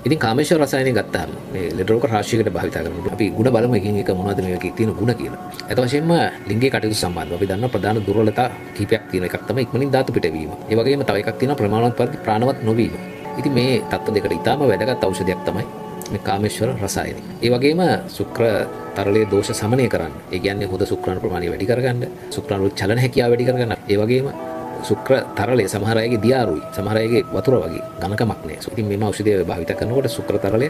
ඉතින් කාමේශ්වර රසායනය ගත්තාම මේ ලෙඩ රෝග රාශියකට භාවිත කරනවා. අපි ಗುಣ බලමු එකින් එක මොනවද මේකේ තියෙන ಗುಣ කියලා. අත වශයෙන්ම ලිංගික කටයුතු සම්බන්ධව අපි දන්නා ප්‍රධාන දුර්වලතා කීපයක් තියෙන එකක් තමයි ඉක්මනින් ධාතු පිටවීම. ඒ වගේම තව එකක් තියෙනවා ප්‍රමාණවත් පරිදි ප්‍රාණවත් නොවීම. ඉතින් මේ තත්ත්ව දෙකට ඉතාම වැදගත් ඖෂධයක් තමයි මේ කාමේශ්වර රසායනය. ඒ වගේම ශුක්‍ර තරලයේ දෝෂ සමනය කරන්න. ඒ කියන්නේ හොඳ ශුක්‍රාණු ප්‍රමාණය වැඩි කරගන්න, ශුක්‍රාණු චලන හැකියාව වැඩි කරගන්න. ඒ වගේම ශුක්‍ර තරලයේ සමහර අයගේ දියාරුයි, සමහර අයගේ වතුර වගේ ඝනකමක් නැහැ. ඉතින් මේ ඖෂධය භාවිත කරනකොට ශුක්‍ර තරලය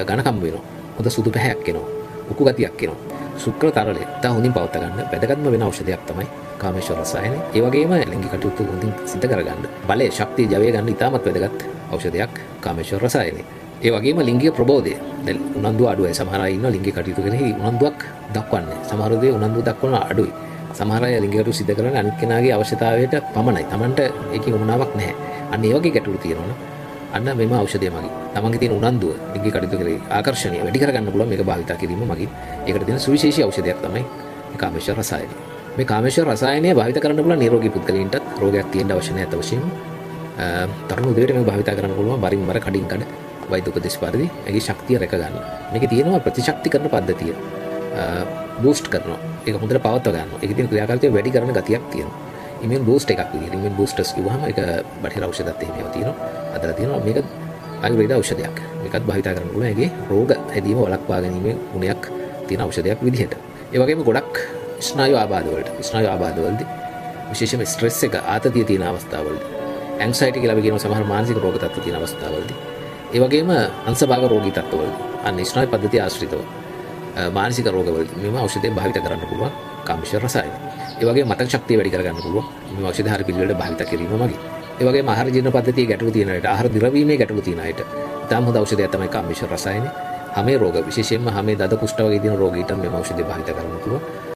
ඝනකම් වෙනවා. හොඳ සුදු පැහැයක් එනවා. උකු ගතියක් එනවා. ශුක්‍ර තරලය තව හොඳින් පවත්වා ගන්න වැදගත්ම වෙන ඖෂධයක් තමයි කාමේශ්වර රසායනය. ඒ වගේම ලිංගික කටයුතු හොඳින් සිද්ධ කරගන්න, බලය, ශක්තිය, ජවය ගන්න ඉතාමත් වැදගත් ඖෂධයක් කාමේශ්වර රසායනය. ඒ වගේම ලිංගික ප්‍රබෝධය. දැන් උනන්දුව අඩුයි. සමහර අය ඉන්නවා ලිංගික කටයුතු කෙරෙහි උනන්දුවක් දක්වන්නේ. සමහර දේ උනන්දුව දක්වන අඩුයි. සමහර අය ලිංගික කටයුතු සිද්ධ කරන්නේ අනිත් කෙනාගේ අවශ්‍යතාවයට පමණයි. Tamanට ඒකේ උමනාවක් නැහැ. අන්න ඒ වගේ ගැටලු තියෙනවනේ. අන්න මෙම ඖෂධය මගින් තමන්ගේ තියෙන උනන්දුව ලිංගික කටයුතු කෙරෙහි ආකර්ෂණීය වැඩි කරගන්න පුළුවන් මේක භාවිත කිරීම මගින්. ඒකට තියෙන සුවිශේෂී ඖෂධයක් තමයි මේ කාමේශ්වර රසායනය. මේ කාමේශ්වර රසායනය භාවිත කරන්න පුළුවන් නිරෝගී පුද්ගලයන්ටත් රෝගයක් තියෙන්න අවශ්‍ය නැහැ. අතවශ්‍යම තරුණ උදවියට මේක භාවිත කරන්න පුළුවන් බරින් බර කඩින් කඩ වෛද්‍ය උපදෙස් පරිදි ඒකේ ශක්තිය රැක ගන්න. මේකේ තියෙනවා ප්‍රතිශක්ති කරන පද්ධතිය. බූස්ට් කරනවා. ඒක හොඳට පවත්වා ගන්නවා. ඒකේ තියෙන ක්‍රියාකාරීත්වය වැඩි කරන ගතියක් තියෙනවා. ඉමුන් බූස්ට් එකක් විදියට. ඉමුන් බූස්ටර්ස් කිව්වහම ඒක බටහිර ඖෂධات එහෙම ඒවා තියෙනවා. අදලා තියෙනවා මේක ආයුර්වේද ඖෂධයක්. මේකත් භාවිත කරන්න පුළුවන්. ඒකේ රෝග හැදීම වළක්වා ගැනීමේ ගුණයක් තියෙන ඖෂධයක් විදිහට. ඒ වගේම ගොඩක් ස්නායු ආබාධ වලදී විශේෂයෙන්ම ස්ට්‍රෙස් එක ආතතිය තියෙන අවස්ථාවලදී ඇන්සයිටි කියලා අපි කියන සමහර මානසික රෝග තත්ත්ව තියෙන අවස්ථාවලදී ඒ වගේම අංශභාග රෝගී තත්ත්වවලදී අන්න ස්නායු පද්ධතිය ආශ්‍රිතව මානසික රෝගවලදී මෙම ඖෂධය භාවිත කරන්න පුළුවන් කාමේශ්වර රසායනය. ඒ වගේම මතක ශක්තිය වැඩි කරගන්න පුළුවන් මේ ඖෂධ හරි පිළිවෙලට භාවිත කිරීම මගින්. ඒ වගේම ආහාර ජීර්ණ පද්ධතියේ ගැටලු තියෙන අයට, ආහාර දිරවීමේ ගැටලු තියෙන අයට ඉතාම හොඳ ඖෂධයක් තමයි කාමේශ්වර රසායනය. හැම රෝග විශේෂයෙන්ම හැම දද කුෂ්ඨ වගේ තියෙන රෝගීන්ට මේ ඖෂධය භාවිත කරන්න පුළුවන්.